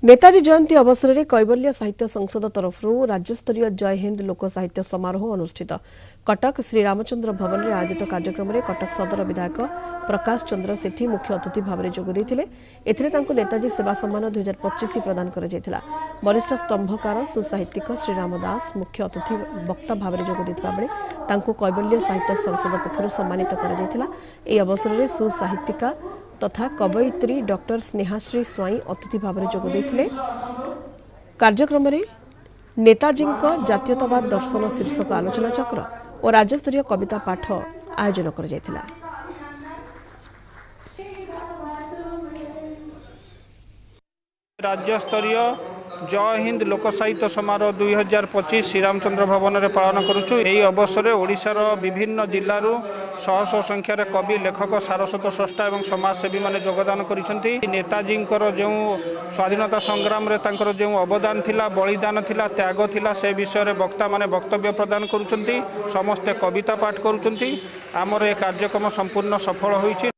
नेताजी जयंती अवसर में कैवल्य साहित्य संसद तरफ राज्यस्तरीय जय हिंद लोक साहित्य समारोह अनुष्ठित कटक श्री रामचंद्र भवन में आयोजित कार्यक्रम में कटक सदर विधायक प्रकाश चंद्र सेठी मुख्य अतिथि भाव में जोगद नेताजी सेवा सम्मान 2025 प्रदान कर वरिष्ठ स्तंभकार सुसाहित्यिक श्रीराम दास मुख्य अतिथि वक्ता भाव में जोगद कैवल्य साहित्य संसद पक्षर सम्मानित कर अवसर में सुसाहित्यिका तथा कवयित्री डॉक्टर स्नेहाश्री स्वाई अतिथि भाव में जोगदे कार्यक्रम में नेताजी जातीयतावाद दर्शन शीर्षक आलोचना चक्र और राज्यस्तरीय कविता पाठ आयोजन कर राज्यस्तरीय जय हिंद लोक साहित्य समारोह 2025 श्रीरामचंद्र भवन में पालन करुचु। यही अवसर में ओडिशार विभिन्न जिलूर शह शह संख्यार कवि लेखक सारस्वत स्रष्टा और समाजसेवी मैंने योगदान करिसेंति। नेताजी जो स्वाधीनता संग्राम रे तांकर जो अवदान थिला बलिदान थिला त्याग थिला से विषय में वक्ता माने वक्तव्य प्रदान करुछंती। समस्ते कविता पाठ करुछंती। आमर ए कार्यक्रम संपूर्ण सफल होईछि।